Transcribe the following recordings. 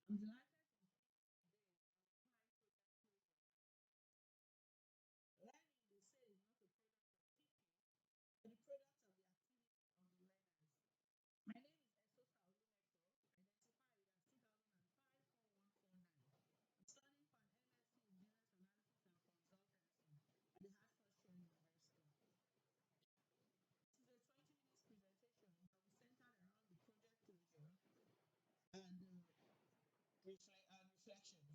I'm delighted learning they say is not a product of people, but the product of the activity of the learners. My name is Esota Olumeko, identified as 2005-4149. I'm studying for an MSc in Business Analysis and Consultancy at the Hartford University. This is a 20 minutes presentation that will be centered around the project closure and reflections.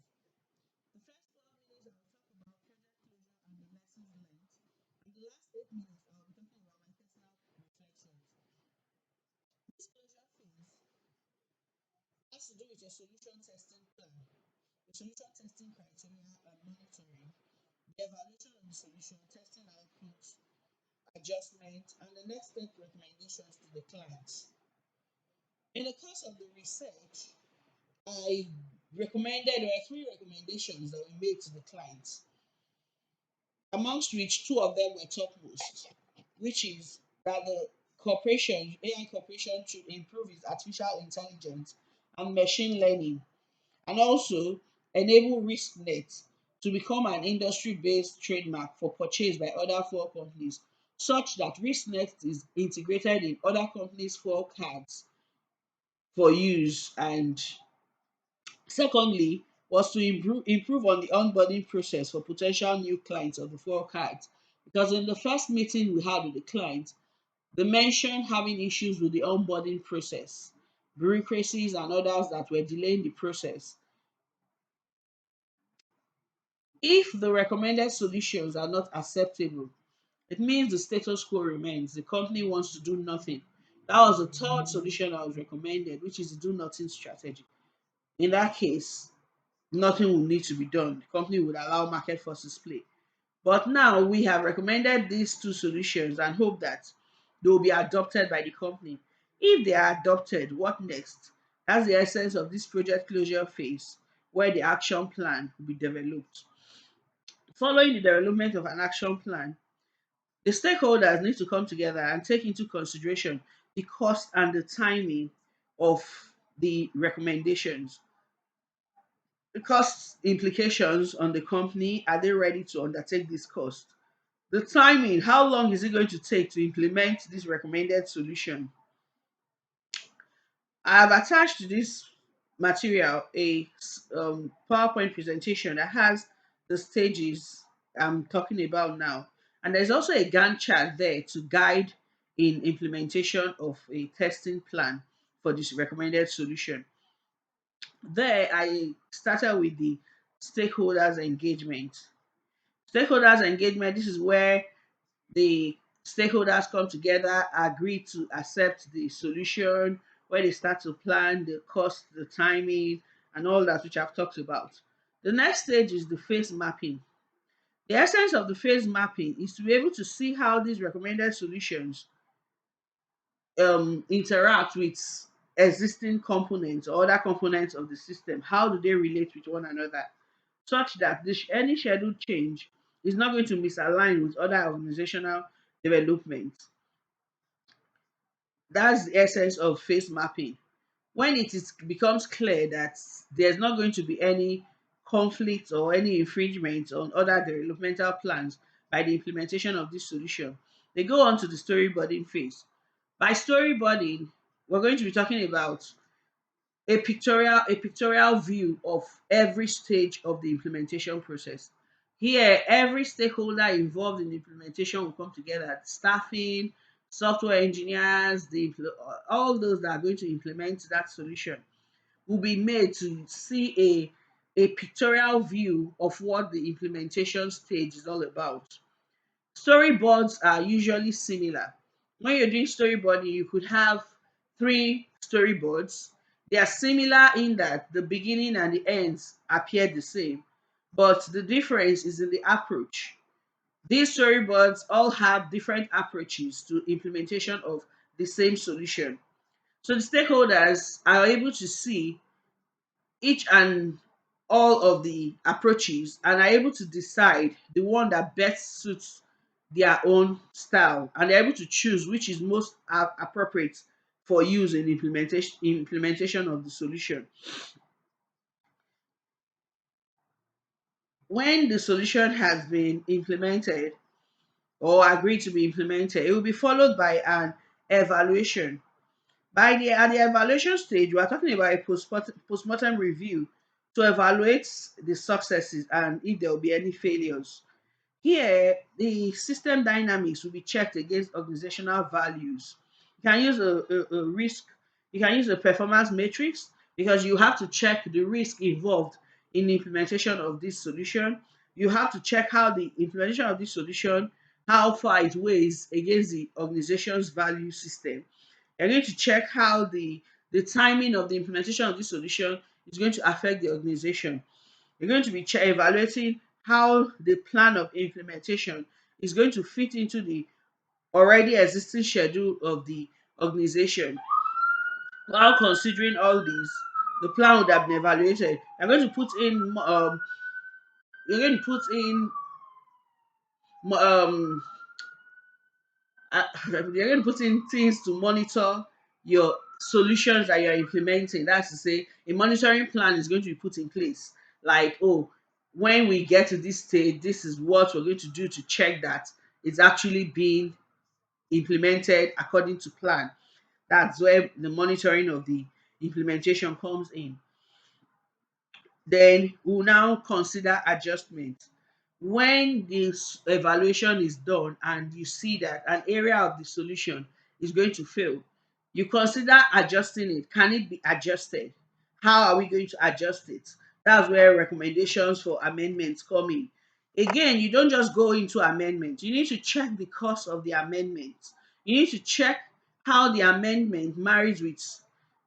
The first 12 minutes I will talk about project closure and the lessons learned. In the last 8 minutes, I will be talking about my personal reflections. This closure phase has to do with your solution testing plan, the solution testing criteria and monitoring, the evaluation of the solution, testing output, adjustment, and the next step recommendations to the client. In the course of the research, I recommended there are three recommendations that we made to the client, amongst which two of them were topmost, which is that the corporation, AI corporation, should improve its artificial intelligence and machine learning, and also enable RiskNet to become an industry-based trademark for purchase by other four companies, such that RiskNet is integrated in other companies' four cards for use. And secondly, was to improve on the onboarding process for potential new clients of the four cards. Because in the first meeting we had with the client, they mentioned having issues with the onboarding process, bureaucracies, and others that were delaying the process. If the recommended solutions are not acceptable, it means the status quo remains. The company wants to do nothing. That was the third solution I was recommended, which is the do nothing strategy. In that case, nothing will need to be done. The company would allow market forces play. But now we have recommended these two solutions and hope that they will be adopted by the company. If they are adopted, what next? That's the essence of this project closure phase, where the action plan will be developed. Following the development of an action plan, the stakeholders need to come together and take into consideration the cost and the timing of the recommendations. The cost implications on the company, are they ready to undertake this cost? The timing, how long is it going to take to implement this recommended solution? I have attached to this material a PowerPoint presentation that has the stages I'm talking about now. And there's also a Gantt chart there to guide in implementation of a testing plan for this recommended solution. There, I started with the stakeholders engagement. Stakeholders engagement, this is where the stakeholders come together, agree to accept the solution, where they start to plan the cost, the timing, and all that which I've talked about. The next stage is the phase mapping. The essence of the phase mapping is to be able to see how these recommended solutions interact with existing components or other components of the system. How do they relate with one another? Such that any scheduled change is not going to misalign with other organizational development. That's the essence of phase mapping. When becomes clear that there's not going to be any conflict or any infringement on other developmental plans by the implementation of this solution, they go on to the storyboarding phase. By storyboarding, we're going to be talking about a pictorial view of every stage of the implementation process. Here, every stakeholder involved in the implementation will come together: staffing, software engineers, all those that are going to implement that solution will be made to see a pictorial view of what the implementation stage is all about. Storyboards are usually similar. When you're doing storyboarding, you could have three storyboards. They are similar in that the beginning and the ends appear the same, but the difference is in the approach. These storyboards all have different approaches to implementation of the same solution. So the stakeholders are able to see each and all of the approaches and are able to decide the one that best suits their own style, and they're able to choose which is most appropriate for use in implementation of the solution. When the solution has been implemented or agreed to be implemented, it will be followed by an evaluation. At the evaluation stage, we are talking about a postmortem review to evaluate the successes and if there will be any failures. Here, the system dynamics will be checked against organizational values. You can use a risk, you can use a performance matrix because you have to check the risk involved in the implementation of this solution. You have to check how the implementation of this solution, how far it weighs against the organization's value system. You're going to check how the timing of the implementation of this solution is going to affect the organization. You're going to be evaluating how the plan of implementation is going to fit into the already existing schedule of the organization. While considering all these, the plan would have been evaluated. You're going to put in um you're going to put in things to monitor your solutions that you're implementing. That's to say, a monitoring plan is going to be put in place. Like, oh, when we get to this stage, this is what we're going to do to check that it's actually being implemented according to plan. That's where the monitoring of the implementation comes in. Then we'll now consider adjustment. When this evaluation is done and you see that an area of the solution is going to fail, you consider adjusting it. Can it be adjusted? How are we going to adjust it? That's where recommendations for amendments come in. Again, you don't just go into amendment. You need to check the cost of the amendment. You need to check how the amendment marries with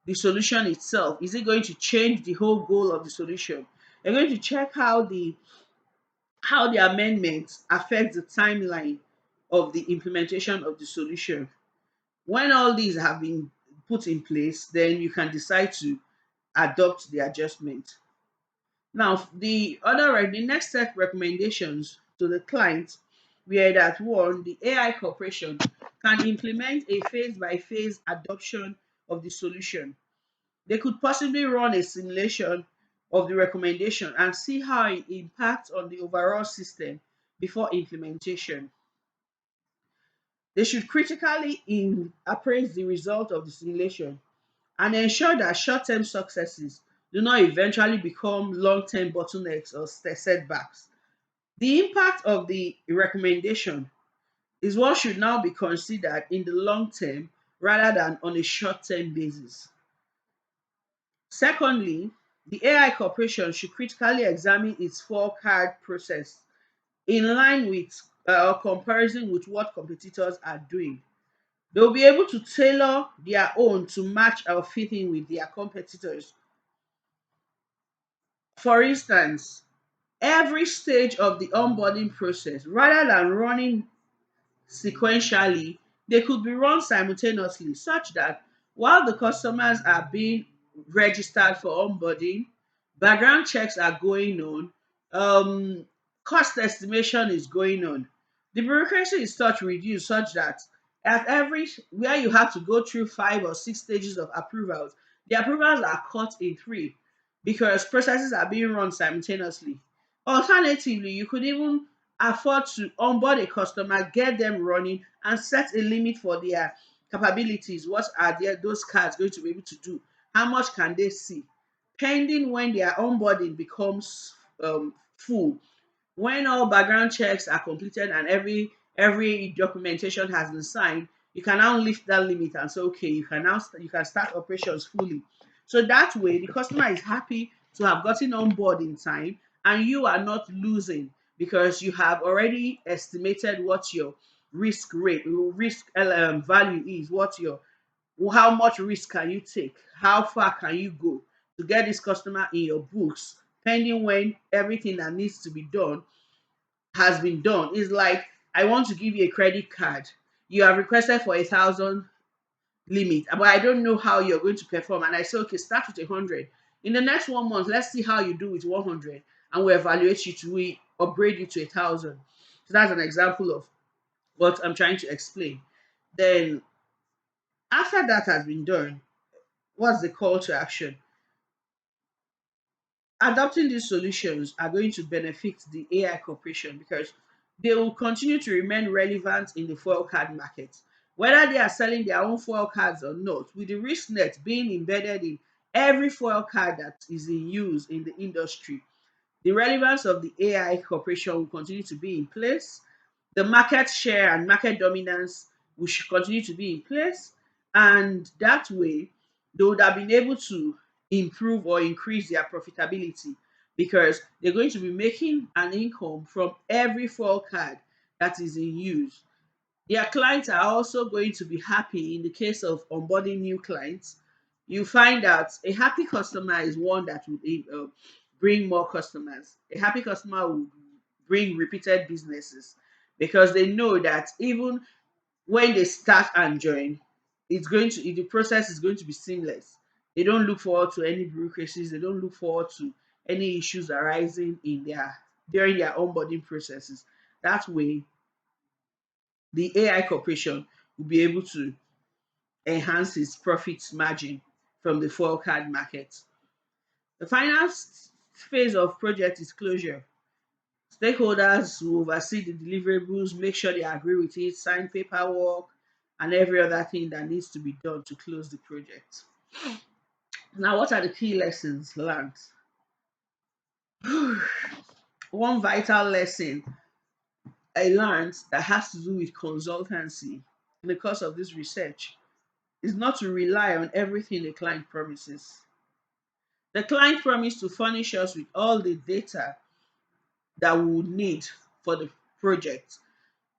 the solution itself. Is it going to change the whole goal of the solution? You're going to check how the amendments affect the timeline of the implementation of the solution. When all these have been put in place, then you can decide to adopt the adjustment. Now, the next set recommendations to the client were that one, the AI corporation can implement a phase by phase adoption of the solution. They could possibly run a simulation of the recommendation and see how it impacts on the overall system before implementation. They should critically appraise the result of the simulation and ensure that short-term successes do not eventually become long-term bottlenecks or setbacks. The impact of the recommendation is what should now be considered in the long term rather than on a short-term basis. Secondly, the AI corporation should critically examine its scorecard process in line with or comparison with what competitors are doing. They'll be able to tailor their own to match or fit in with their competitors. For instance, every stage of the onboarding process, rather than running sequentially, they could be run simultaneously such that while the customers are being registered for onboarding, background checks are going on, um, cost estimation is going on. The bureaucracy is such reduced such that at every where you have to go through 5 or 6 stages of approvals, the approvals are cut in three because processes are being run simultaneously. Alternatively, you could even afford to onboard a customer, get them running, and set a limit for their capabilities. What are those cards going to be able to do? How much can they see? Pending when their onboarding becomes full, when all background checks are completed and every documentation has been signed, you can now lift that limit and say, okay, you can start operations fully. So that way, the customer is happy to have gotten on board in time, and you are not losing because you have already estimated what your risk value is, what your how much risk can you take, how far can you go to get this customer in your books, pending when everything that needs to be done has been done. It's like I want to give you a credit card. You have requested for 1,000 limit, but I don't know how you're going to perform. And I say, okay, start with 100. In the next 1 month, let's see how you do with 100, and we evaluate you to we upgrade you to 1,000. So that's an example of what I'm trying to explain. Then after that has been done, what's the call to action? Adopting these solutions are going to benefit the AI corporation because they will continue to remain relevant in the foil card market. Whether they are selling their own foil cards or not, with the risk net being embedded in every foil card that is in use in the industry, the relevance of the AI corporation will continue to be in place. The market share and market dominance will continue to be in place. And that way, they would have been able to improve or increase their profitability because they're going to be making an income from every foil card that is in use. Their clients are also going to be happy in the case of onboarding new clients. You find out a happy customer is one that would bring more customers. A happy customer will bring repeated businesses because they know that even when they start and join, the process is going to be seamless. They don't look forward to any bureaucracies. They don't look forward to any issues arising in their during their onboarding processes. That way, the AI corporation will be able to enhance its profit margin from the foil card market. The final phase of project is closure. Stakeholders will oversee the deliverables, make sure they agree with it, sign paperwork, and every other thing that needs to be done to close the project. Now, what are the key lessons learned? One vital lesson I learned that has to do with consultancy in the course of this research is not to rely on everything the client promises. The client promised to furnish us with all the data that we would need for the project.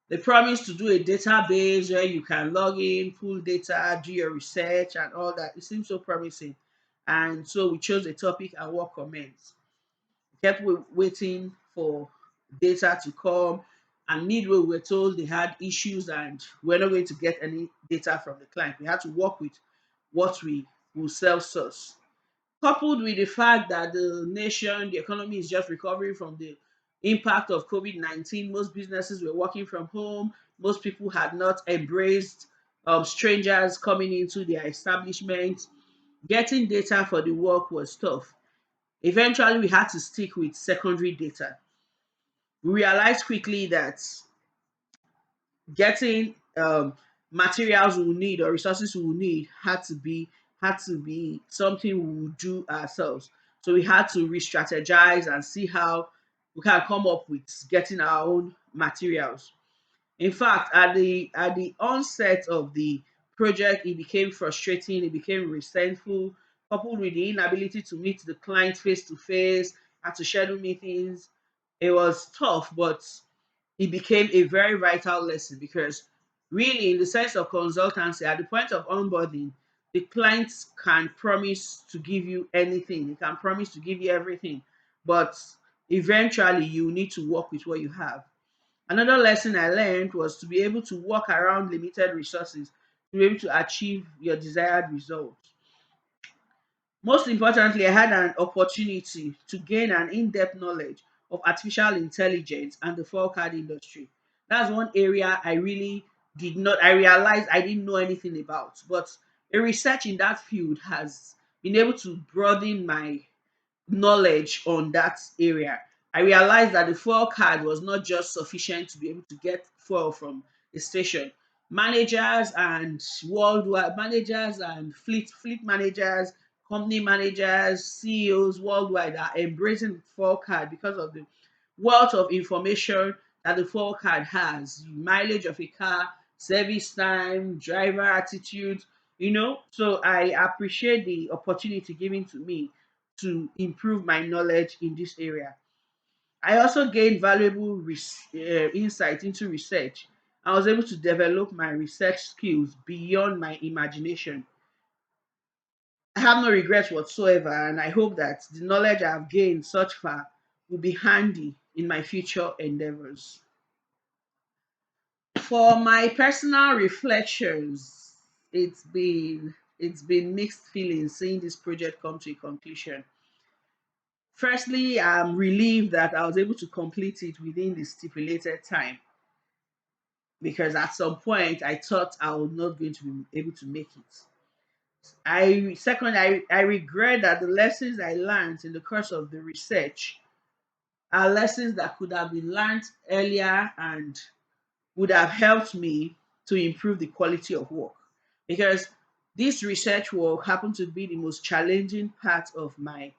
They promised to do a database where you can log in, pull data, do your research, and all that. It seems so promising. And so we chose a topic and work comments. Kept waiting for data to come. And midway, we were told they had issues and we're not going to get any data from the client. We had to work with what we will self source, coupled with the fact that the economy is just recovering from the impact of COVID-19. Most businesses were working from home. Most people had not embraced strangers coming into their establishment. Getting data for the work was tough. Eventually, we had to stick with secondary data. We realized quickly that getting materials we will need or resources we will need had to be something we would do ourselves. So we had to re-strategize and see how we can come up with getting our own materials. In fact, at the onset of the project, it became frustrating, it became resentful, coupled with the inability to meet the client face to face, had to schedule meetings. It was tough, but it became a very vital lesson because really in the sense of consultancy at the point of onboarding, the clients can promise to give you anything, they can promise to give you everything, but eventually you need to work with what you have. Another lesson I learned was to be able to work around limited resources to be able to achieve your desired results. Most importantly, I had an opportunity to gain an in-depth knowledge of artificial intelligence and the forecast industry. That's one area I really did not, I realized I didn't know anything about. But a research in that field has been able to broaden my knowledge on that area. I realized that the fuel card was not just sufficient to be able to get fuel from a station. Managers and fleet managers, company managers, CEOs worldwide are embracing fuel card because of the wealth of information that the fuel card has. Mileage of a car, service time, driver attitude, So I appreciate the opportunity given to me to improve my knowledge in this area. I also gained valuable insight into research. I was able to develop my research skills beyond my imagination. I have no regrets whatsoever, and I hope that the knowledge I've gained such far will be handy in my future endeavors. For my personal reflections, it's been mixed feelings seeing this project come to a conclusion. Firstly, I'm relieved that I was able to complete it within the stipulated time because at some point I thought I was not going to be able to make it. I regret that the lessons I learned in the course of the research are lessons that could have been learned earlier and would have helped me to improve the quality of work, because this research work happened to be the most challenging part of my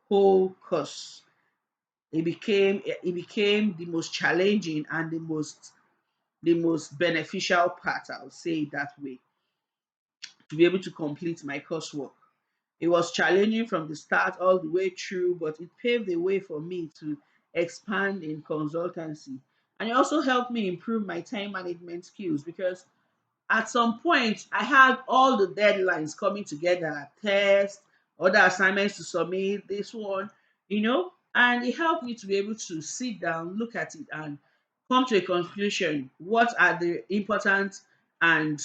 whole course. It became the most challenging and the most beneficial part, I would say it that way, to be able to complete my coursework. It was challenging from the start all the way through, but it paved the way for me to expand in consultancy. And it also helped me improve my time management skills, because at some point I had all the deadlines coming together, tests, other assignments to submit, this one, and it helped me to be able to sit down, look at it, and come to a conclusion. What are the important and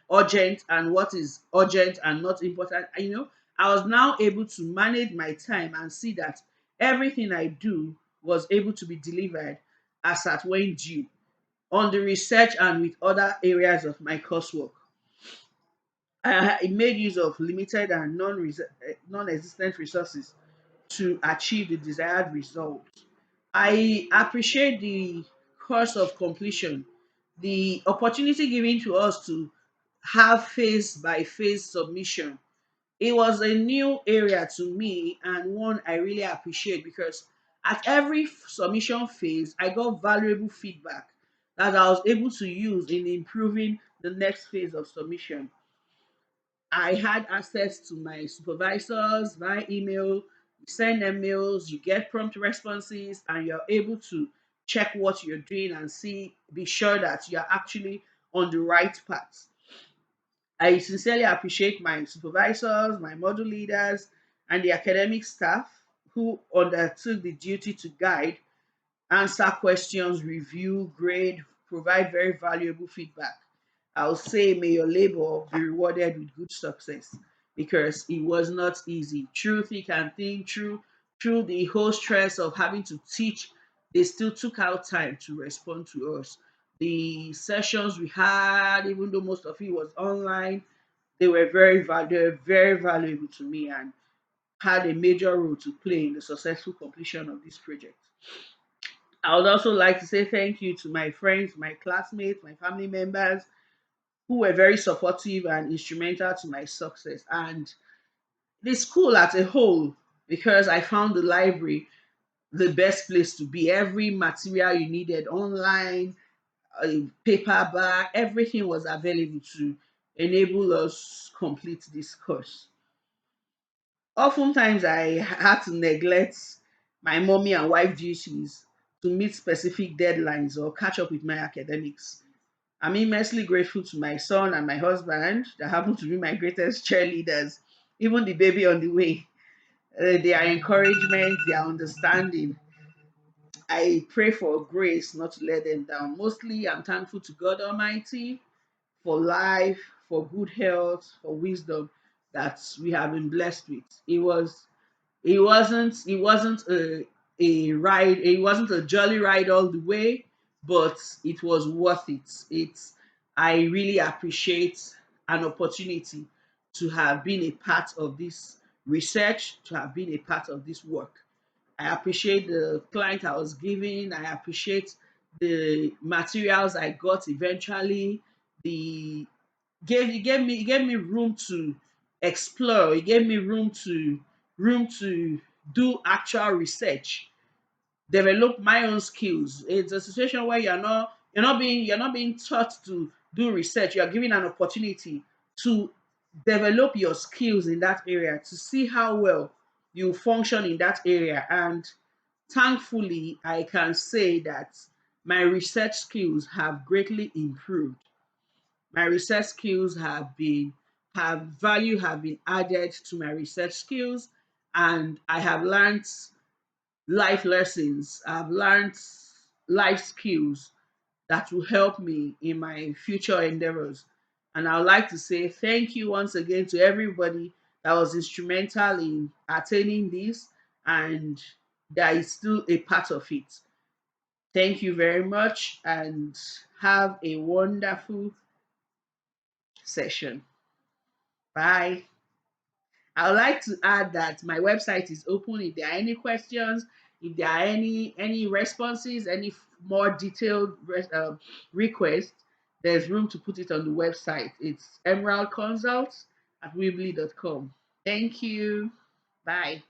urgent, and what is urgent and not important? I was now able to manage my time and see that everything I do was able to be delivered as at when due on the research and with other areas of my coursework. I made use of limited and non-existent resources to achieve the desired result. I appreciate the course of completion, the opportunity given to us to have phase by phase submission. It was a new area to me and one I really appreciate, because at every submission phase, I got valuable feedback that I was able to use in improving the next phase of submission. I had access to my supervisors via email. You send them mails, you get prompt responses, and you're able to check what you're doing and be sure that you're actually on the right path. I sincerely appreciate my supervisors, my module leaders, and the academic staff who undertook the duty to guide, answer questions, review, grade, provide very valuable feedback. I'll say, may your labor be rewarded with good success, because it was not easy. Through thick and thin, through the whole stress of having to teach, they still took out time to respond to us. The sessions we had, even though most of it was online, they were very valuable to me and had a major role to play in the successful completion of this project. I would also like to say thank you to my friends, my classmates, my family members who were very supportive and instrumental to my success, and the school as a whole, because I found the library the best place to be. Every material you needed online, paperback, everything was available to enable us complete this course. Oftentimes, I had to neglect my mommy and wife duties to meet specific deadlines or catch up with my academics. I'm immensely grateful to my son and my husband that happen to be my greatest cheerleaders, even the baby on the way. Their encouragement, their understanding. I pray for grace not to let them down. Mostly, I'm thankful to God Almighty for life, for good health, for wisdom that we have been blessed with. It wasn't a ride, it wasn't a jolly ride all the way, but it was worth it. I really appreciate an opportunity to have been a part of this research, to have been a part of this work. I appreciate the client I was giving. I appreciate the materials I got eventually. The it gave me room to explore. It gave me room to do actual research, develop my own skills. It's a situation where you're not being taught to do research. You are given an opportunity to develop your skills in that area, to see how well you function in that area. And thankfully, I can say that my research skills have greatly improved. My research skills have been added to my research skills, and I have learned life lessons. I've learned life skills that will help me in my future endeavors. And I'd like to say thank you once again to everybody that was instrumental in attaining this and that is still a part of it. Thank you very much and have a wonderful session. Bye. I would like to add that my website is open. If there are any questions, if there are any responses, any more detailed requests, there's room to put it on the website. It's emeraldconsults@weebly.com. Thank you. Bye.